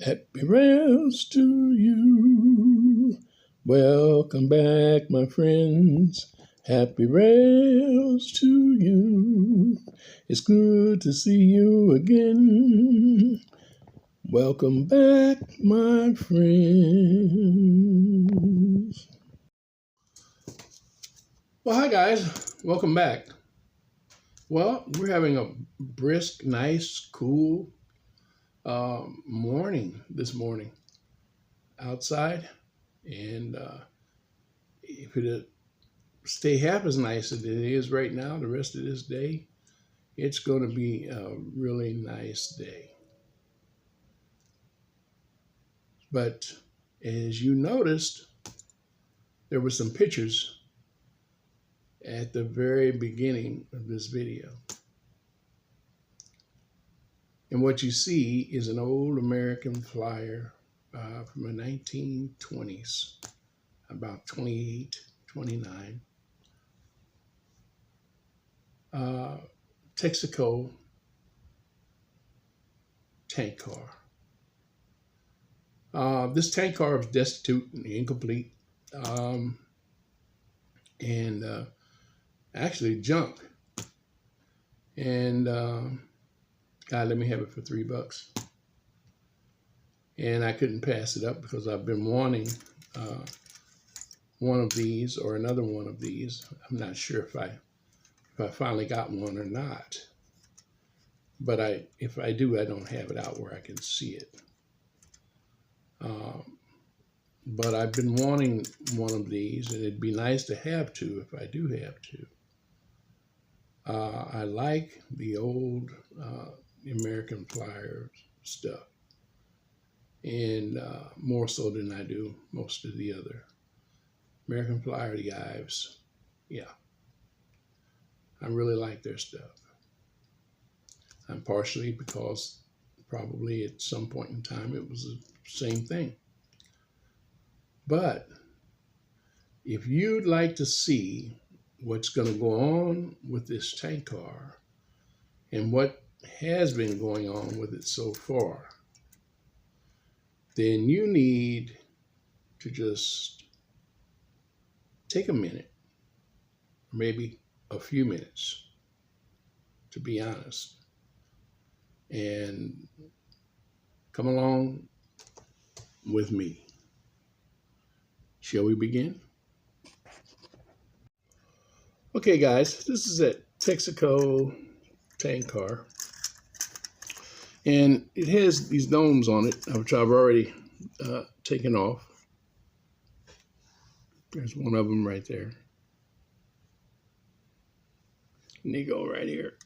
Happy rails to you. Welcome back, my friends. Happy rails to you. It's good to see you again. Welcome back, my friends. Well, hi guys. Welcome back. Well, we're having a brisk, nice, cool morning this morning outside, and if it stay half as nice as it is right now the rest of this day, it's going to be a really nice day. But as you noticed, there were some pictures at the very beginning of this video, and what you see is an old American flyer from the 1920s, about 28, 29. Texaco tank car. This tank car was destitute and incomplete, and actually junk. And God let me have it for $3. And I couldn't pass it up because I've been wanting one of these or another one of these. I'm not sure if I finally got one or not. But if I do, I don't have it out where I can see it. But I've been wanting one of these, and it'd be nice to have two if I do have two. I like the old American Flyer stuff, and more so than I do most of the other American Flyer, the Ives. Yeah, I really like their stuff. And partially because probably at some point in time it was the same thing. But if you'd like to see what's going to go on with this tank car and what has been going on with it so far, then you need to just take a minute, maybe a few minutes, to be honest, and come along with me. Shall we begin? Okay, guys, this is a Texaco tank car, and it has these domes on it, which I've already taken off. There's one of them right there. And they go right here.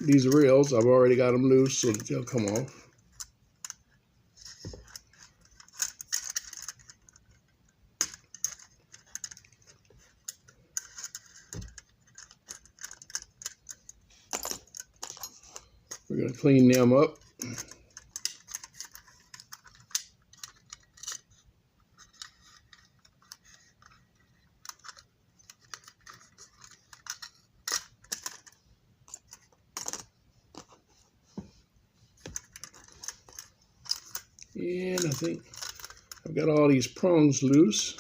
These rails, I've already got them loose so that they'll come off. We're going to clean them up. And I think I've got all these prongs loose.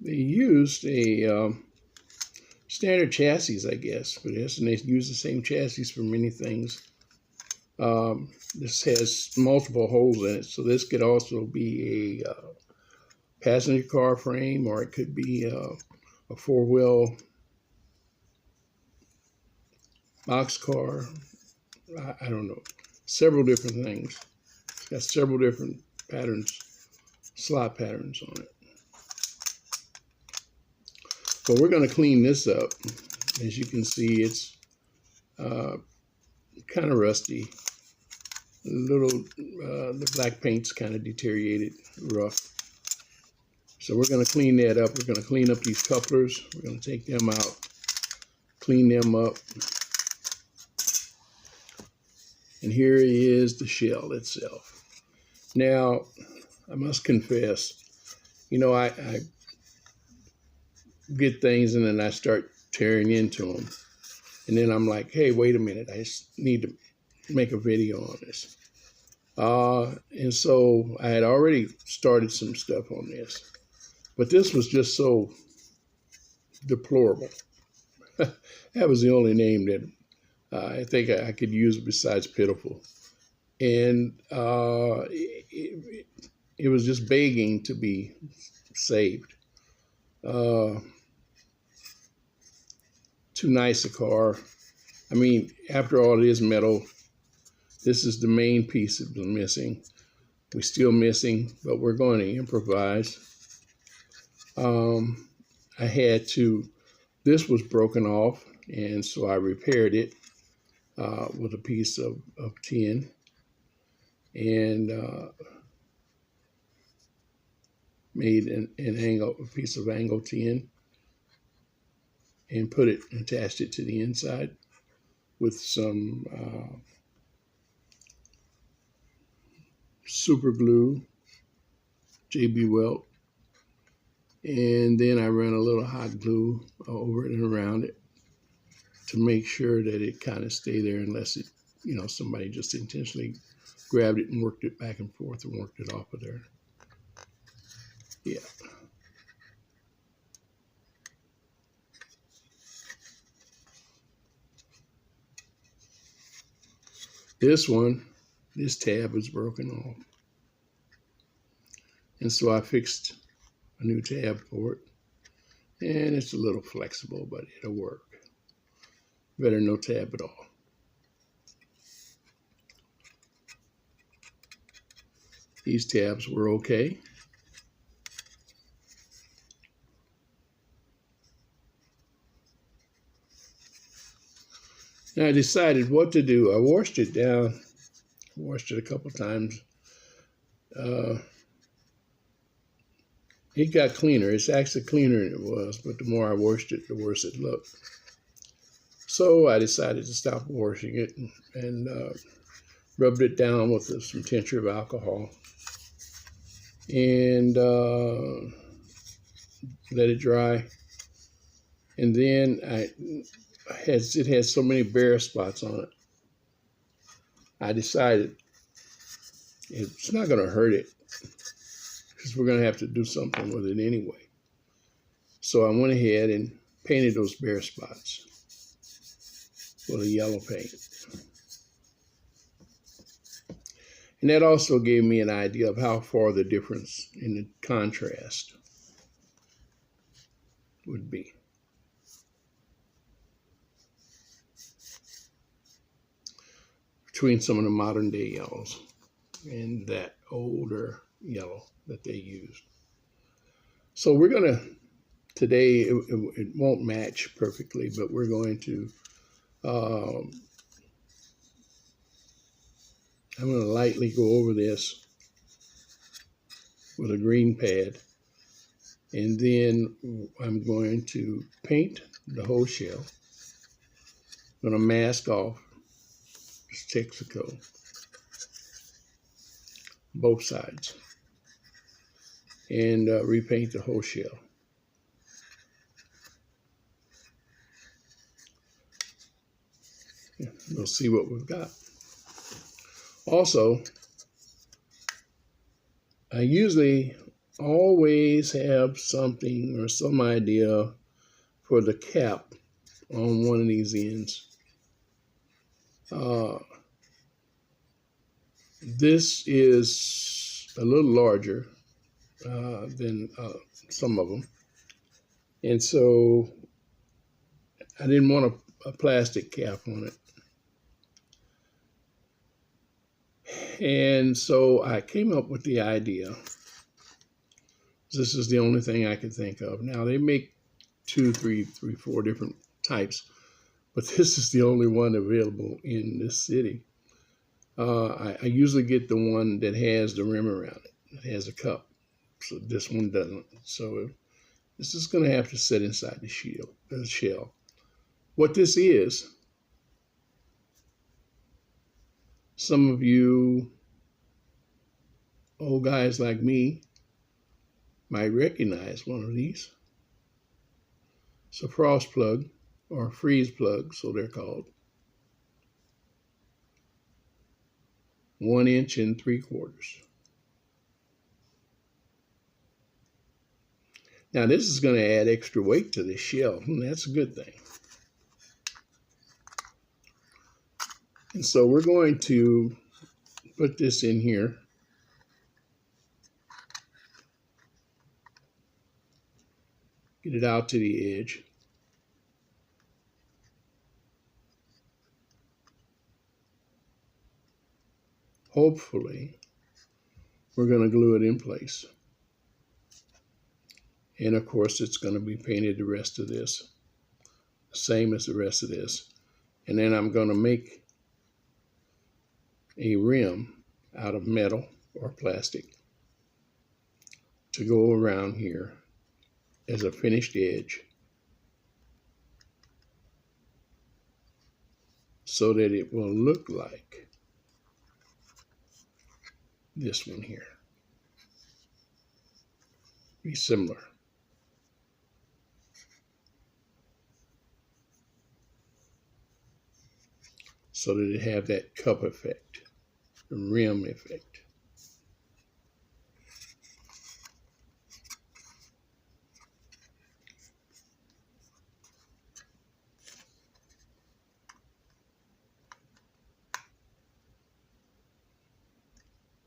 They used a standard chassis, I guess, but yes, and they use the same chassis for many things. This has multiple holes in it, so this could also be a passenger car frame, or it could be a four-wheel box car. I don't know. Several different things. It's got several different patterns, slot patterns on it. So we're going to clean this up. As you can see, it's kind of rusty. The black paint's kind of deteriorated, rough. So we're going to clean that up. We're going to clean up these couplers. We're going to take them out, clean them up. And here is the shell itself. Now, I must confess, I get things and then I start tearing into them. And then I'm like, hey, wait a minute, I just need to make a video on this. And so I had already started some stuff on this, but this was just so deplorable. That was the only name that I think I could use besides pitiful. And it was just begging to be saved. Too nice a car. I mean, after all, it is metal. This is the main piece that was missing. We're still missing, but we're going to improvise. I had to, this was broken off, and so I repaired it with a piece of tin and made a piece of angle tin and attached it to the inside with some super glue, JB Welt, and then I ran a little hot glue over it and around it to make sure that it kind of stay there unless it, somebody just intentionally grabbed it and worked it back and forth and worked it off of there. Yeah. This tab is broken off. And so I fixed a new tab for it. And it's a little flexible, but it'll work. Better no tab at all. These tabs were okay. And I decided what to do. I washed it down, washed it a couple times. It got cleaner. It's actually cleaner than it was, but the more I washed it, the worse it looked. So I decided to stop washing it and rubbed it down with some tincture of alcohol and let it dry. And then it had so many bare spots on it. I decided it's not going to hurt it because we're going to have to do something with it anyway. So I went ahead and painted those bare spots with a yellow paint. And that also gave me an idea of how far the difference in the contrast would be. Between some of the modern day yellows and that older yellow that they used. So we're going to, today, it won't match perfectly, but we're going to, I'm going to lightly go over this with a green pad, and then I'm going to paint the whole shell. I'm going to mask off this Texaco, both sides, and repaint the whole shell. We'll see what we've got. Also, I usually always have something or some idea for the cap on one of these ends. This is a little larger than some of them. And so I didn't want a plastic cap on it. And so I came up with the idea. This is the only thing I could think of. Now they make 2, 3, 4 different types, but this is the only one available in this city. I usually get the one that has the rim around it. It has a cup. So this one doesn't. So this is going to have to sit inside the shell. What this is Some of you old guys like me might recognize one of these. It's a frost plug or freeze plug, so they're called. 1 inch and 3/4. Now this is going to add extra weight to this shell, and that's a good thing. And so we're going to put this in here. Get it out to the edge. Hopefully, we're going to glue it in place. And of course, it's going to be painted the rest of this, same as the rest of this. And then I'm going to make a rim out of metal or plastic to go around here as a finished edge, so that it will look like this one here. Be similar. So that it have that cup effect, the rim effect.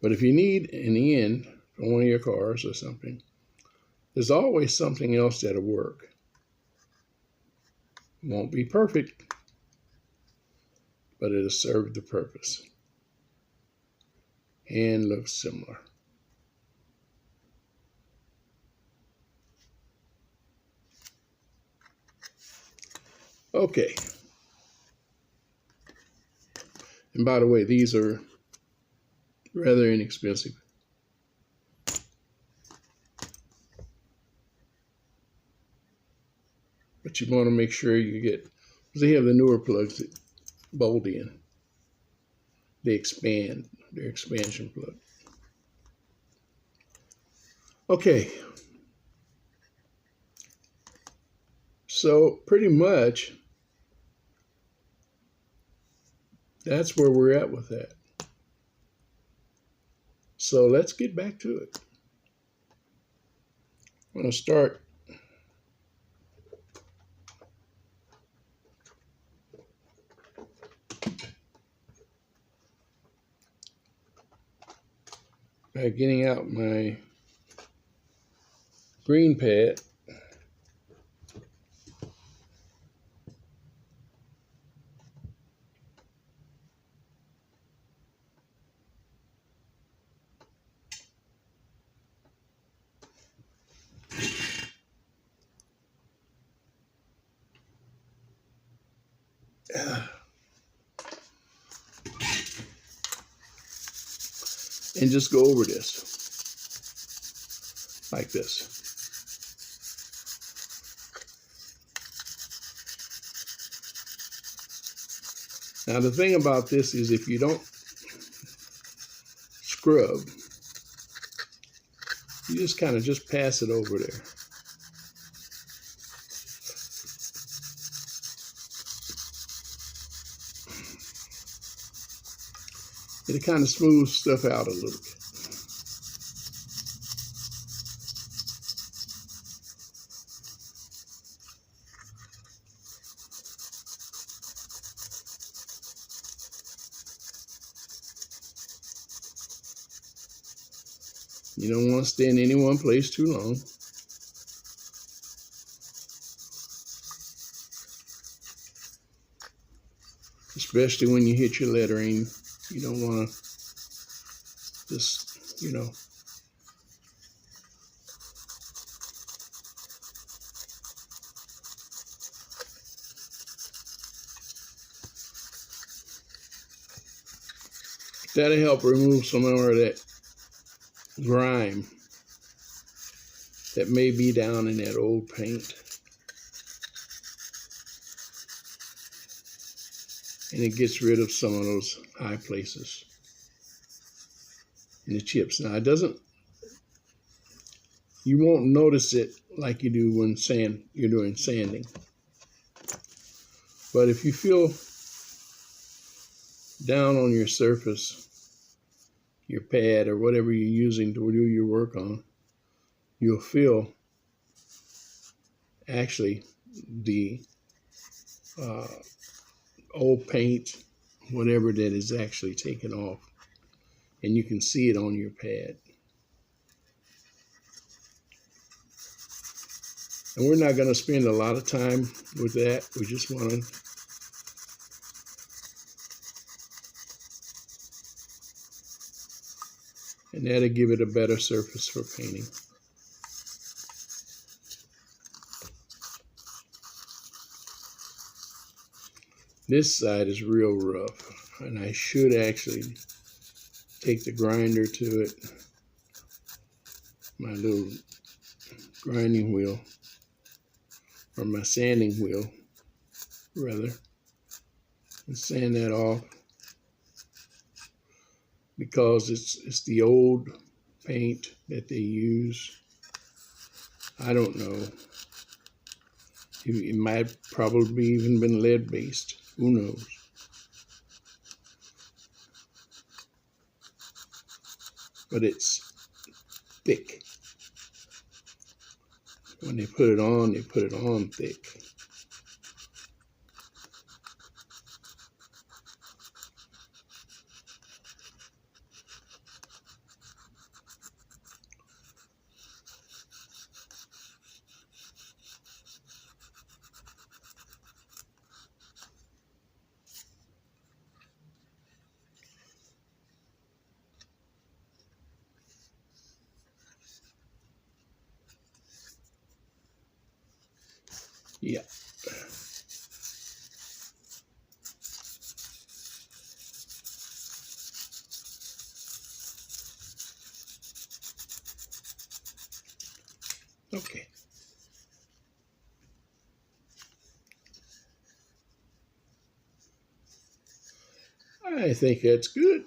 But if you need an end for one of your cars or something, there's always something else that'll work. Won't be perfect, but it'll serve the purpose and looks similar. Okay. And by the way, these are rather inexpensive. But you want to make sure you get, because they have the newer plugs that bolt in. They expand, their expansion plug. Okay. So pretty much, that's where we're at with that. So let's get back to it. I'm going to start by getting out my green pad. And just go over this like this. Now the thing about this is, if you don't scrub, you just kind of just pass it over there. It kind of smooths stuff out a little bit. You don't want to stay in any one place too long. Especially when you hit your lettering. You don't want to just, that'll help remove some more of that grime that may be down in that old paint. and it gets rid of some of those high places in the chips. Now it doesn't, you won't notice it like you do when you're doing sanding. But if you feel down on your surface, your pad or whatever you're using to do your work on, you'll feel actually the old paint, whatever that is actually taken off, and you can see it on your pad. And we're not going to spend a lot of time with that. We just want to and that'll give it a better surface for painting. This side is real rough, and I should actually take the grinder to it, my little grinding wheel, or my sanding wheel, rather, and sand that off, because it's the old paint that they use. I don't know. It might probably even been lead-based. Who knows? But it's thick. When they put it on thick. Yeah. Okay. I think that's good.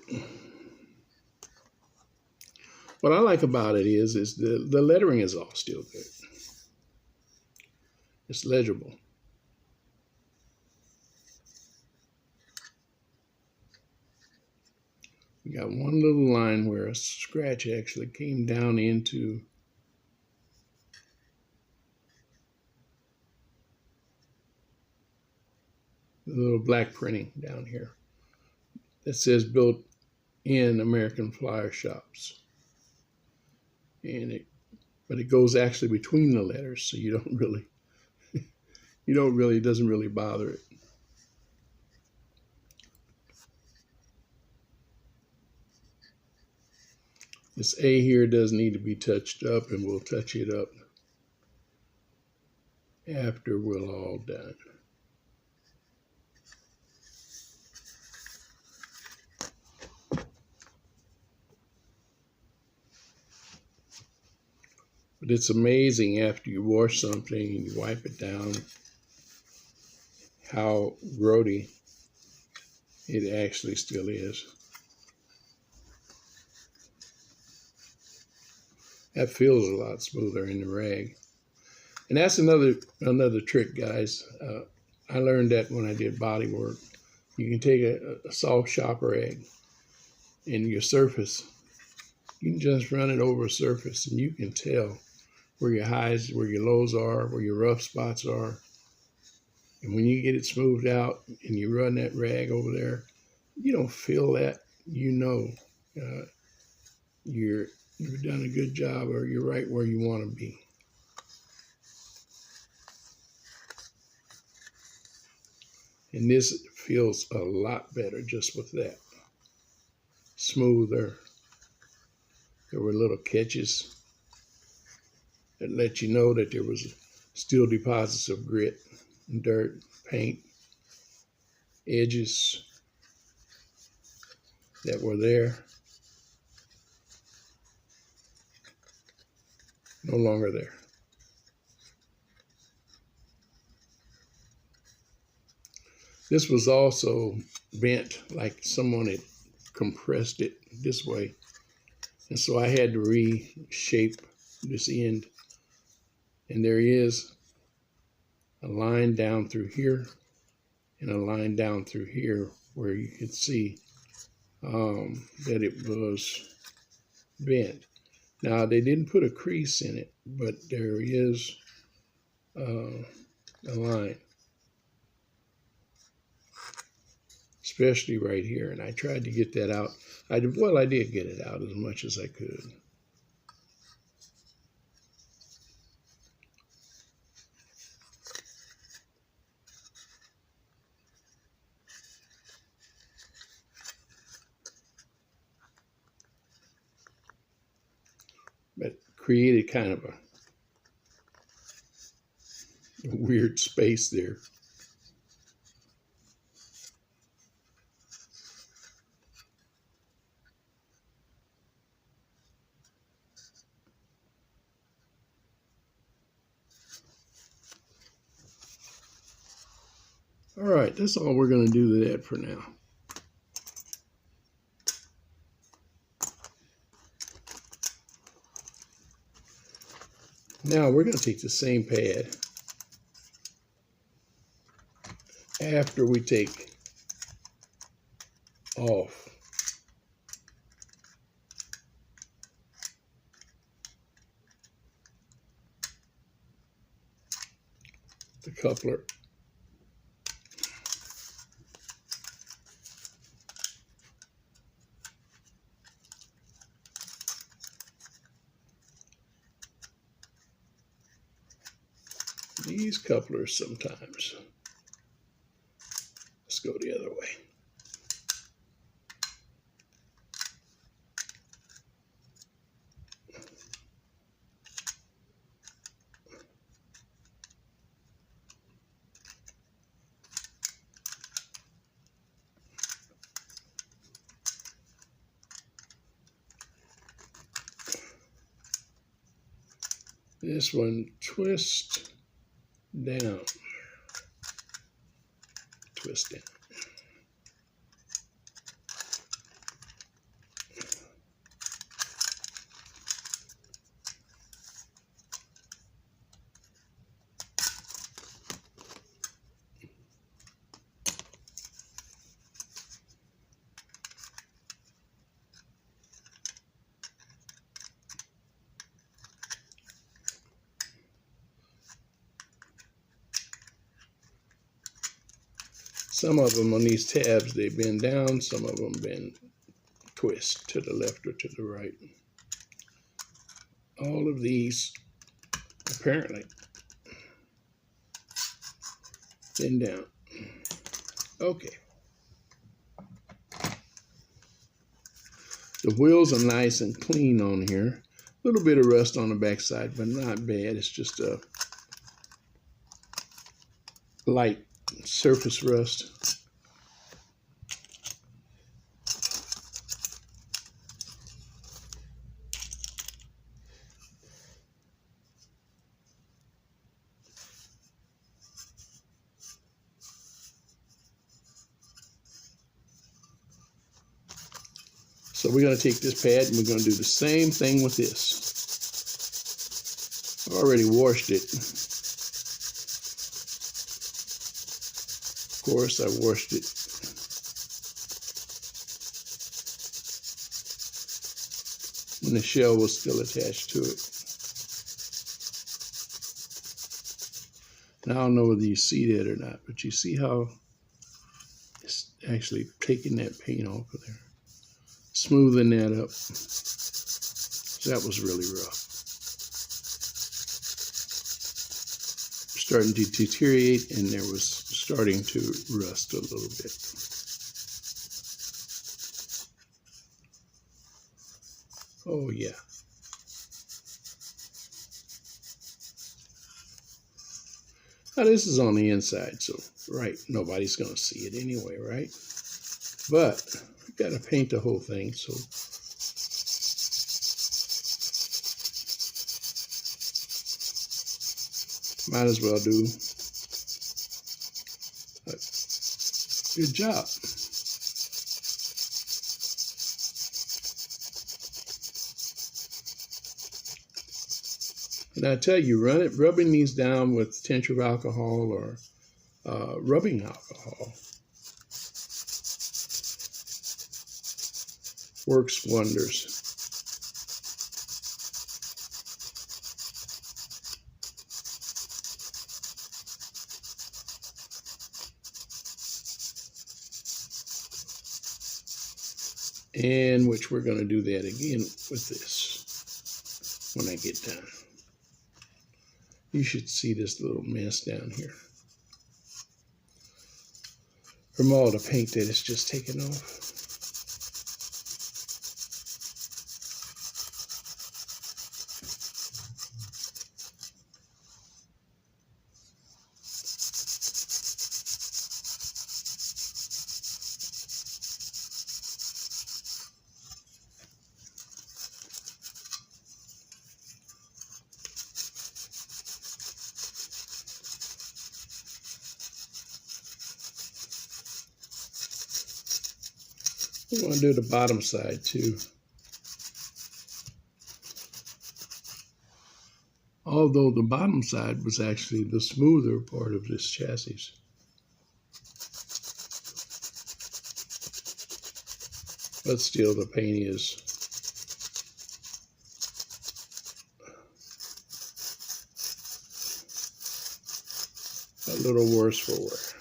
What I like about it is the lettering is all still good. It's legible. We got one little line where a scratch actually came down into the little black printing down here that says built in American Flyer shops. But it goes actually between the letters, so you don't really, it doesn't really bother it. This A here does need to be touched up, and we'll touch it up after we're all done. But it's amazing after you wash something and you wipe it down, how grody it actually still is. That feels a lot smoother in the rag. And that's another trick, guys. I learned that when I did body work. You can take a soft shop rag and your surface, you can just run it over a surface and you can tell where your highs, where your lows are, where your rough spots are. And when you get it smoothed out and you run that rag over there, you don't feel that, you've done a good job, or you're right where you want to be. And this feels a lot better just with that. Smoother. There were little catches that let you know that there was still deposits of grit, dirt, paint, edges that were there. No longer there. This was also bent, like someone had compressed it this way. And so I had to reshape this end. And there is a line down through here and a line down through here where you could see that it was bent. Now, they didn't put a crease in it, but there is a line, especially right here. And I tried to get that out. I did get it out as much as I could. But created kind of a weird space there. All right, that's all we're going to do to that for now. Now we're going to take the same pad after we take off the coupler. These couplers sometimes. Let's go the other way. This one twist down, twist down. Some of them on these tabs, they bend down. Some of them bend twist to the left or to the right. All of these, apparently, bend down. Okay. The wheels are nice and clean on here. A little bit of rust on the backside, but not bad. It's just a light surface rust. So we're going to take this pad and we're going to do the same thing with this. I've already washed it. Of course, I washed it. When the shell was still attached to it. Now I don't know whether you see that or not, but you see how it's actually taking that paint off of there. Smoothing that up. That was really rough. Starting to deteriorate, and there was starting to rust a little bit. Oh yeah. Now this is on the inside, so right, nobody's going to see it anyway, right? But I've got to paint the whole thing, so might as well do Good job. And I tell you, rubbing these down with tincture alcohol or rubbing alcohol works wonders. And which we're going to do that again with this when I get done. You should see this little mess down here from all the paint that it's just taken off. We want to do the bottom side too. Although the bottom side was actually the smoother part of this chassis. But still the paint is a little worse for wear.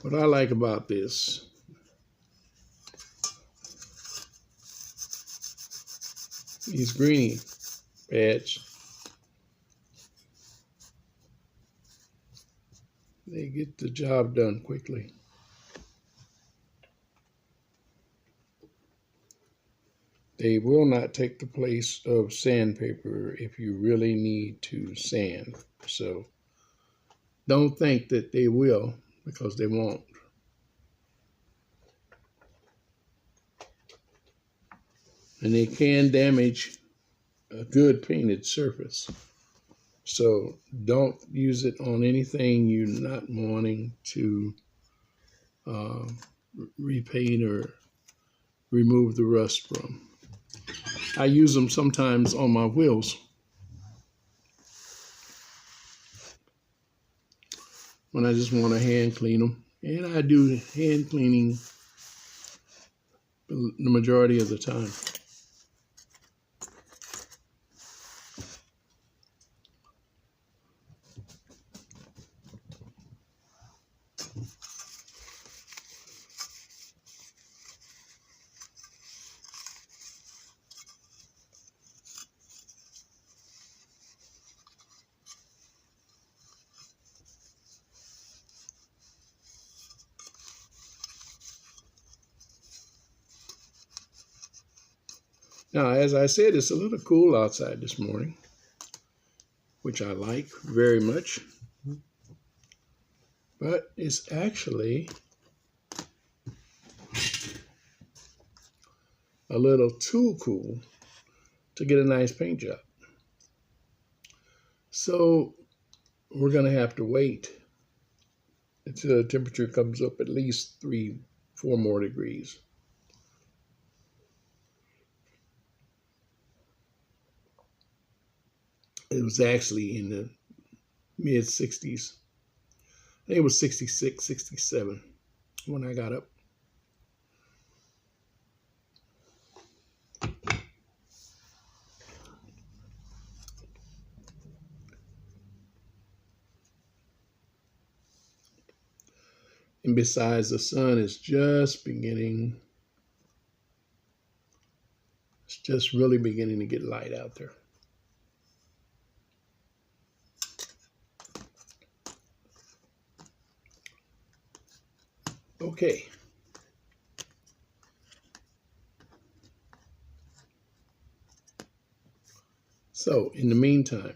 What I like about this these greenie pads, they get the job done quickly. They will not take the place of sandpaper if you really need to sand. So don't think that they will, because they won't. And they can damage a good painted surface. So don't use it on anything you're not wanting to repaint or remove the rust from. I use them sometimes on my wheels. When I just want to hand clean them. And I do hand cleaning the majority of the time. Now, as I said, it's a little cool outside this morning, which I like very much. But it's actually a little too cool to get a nice paint job. So we're going to have to wait until the temperature comes up at least 3-4 more degrees. It was actually in the mid 60s. I think it was 66, 67 when I got up. And besides, the sun is just beginning, it's just really beginning to get light out there. Okay, So in the meantime,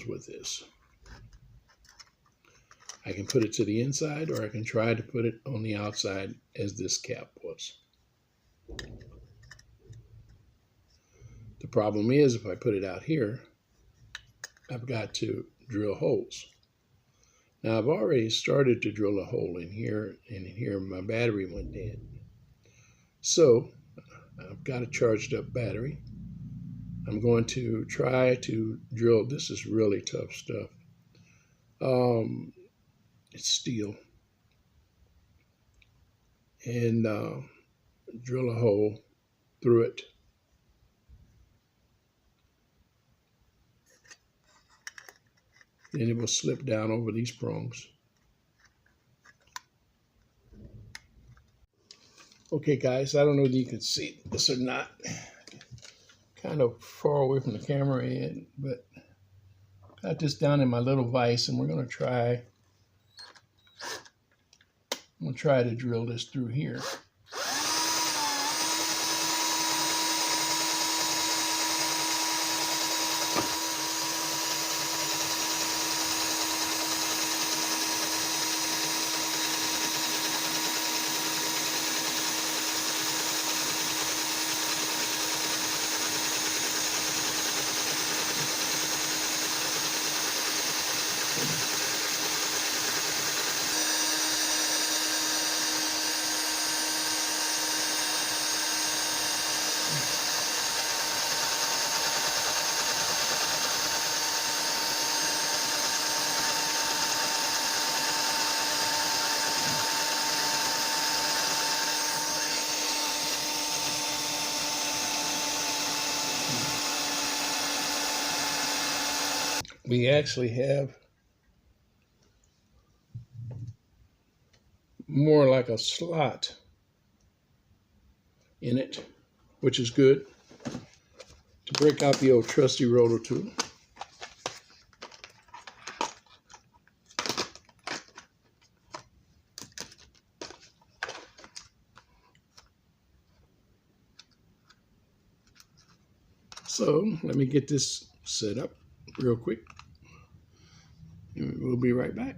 with this, I can put it to the inside, or I can try to put it on the outside as this cap was. The problem is, if I put it out here, I've got to drill holes. Now I've already started to drill a hole in here, and in here my battery went dead. So I've got a charged up battery. I'm going to try to drill. This is really tough stuff. It's steel. And drill a hole through it. Then it will slip down over these prongs. Okay, guys, I don't know if you can see this or not. Kind of far away from the camera end, but got this down in my little vise, and we're going to try. I'm going to try to drill this through here. We actually have more like a slot in it, which is good to break out the old trusty roller tool. So let me get this set up real quick. We'll be right back.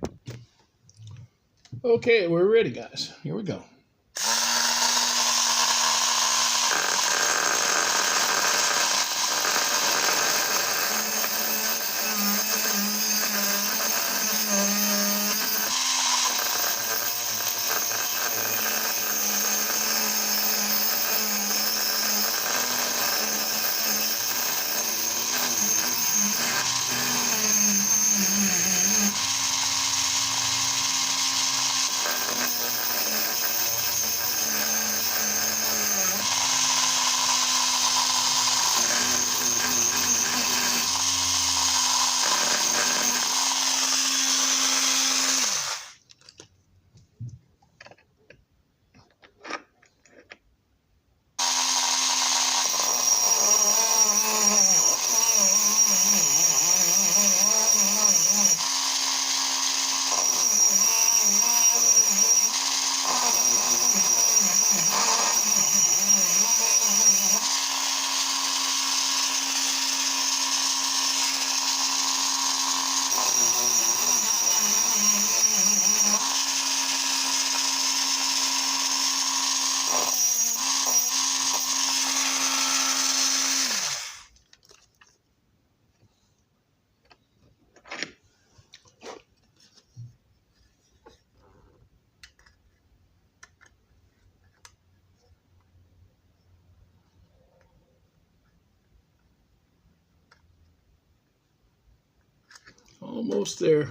Okay, we're ready, guys. Here we go. Almost there.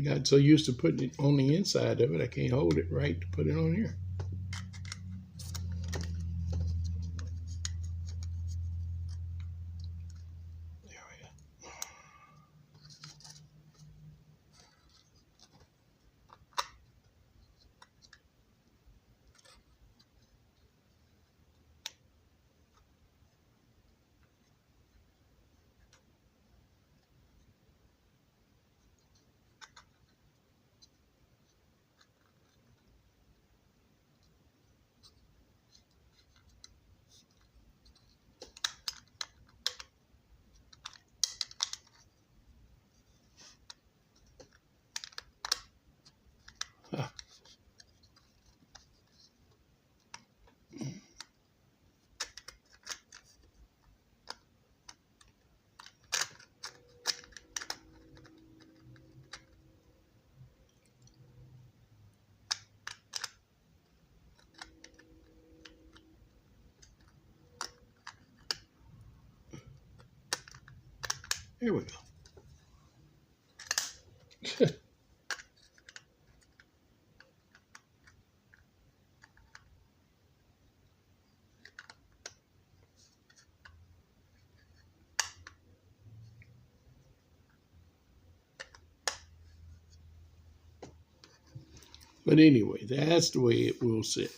I got so used to putting it on the inside of it, I can't hold it right to put it on here. There we go. Ah, there we go. But anyway, that's the way it will sit.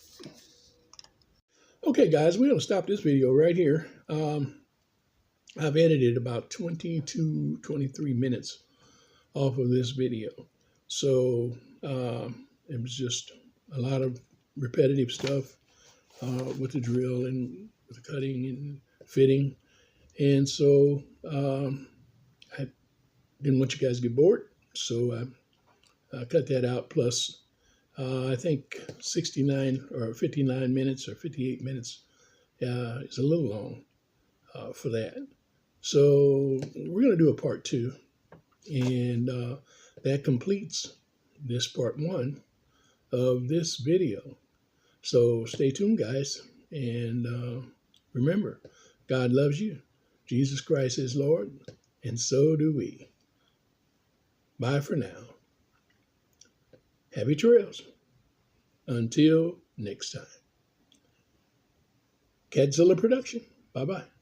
Okay, guys, we're going to stop this video right here. I've edited about 22, 23 minutes off of this video. So it was just a lot of repetitive stuff with the drill and with the cutting and fitting. And so I didn't want you guys to get bored. So I cut that out. Plus, I think 69 or 59 minutes or 58 minutes is a little long for that. So we're going to do a part 2. And that completes this part 1 of this video. So stay tuned, guys. And remember, God loves you. Jesus Christ is Lord. And so do we. Bye for now. Happy trails. Until next time. Cadzilla Production. Bye-bye.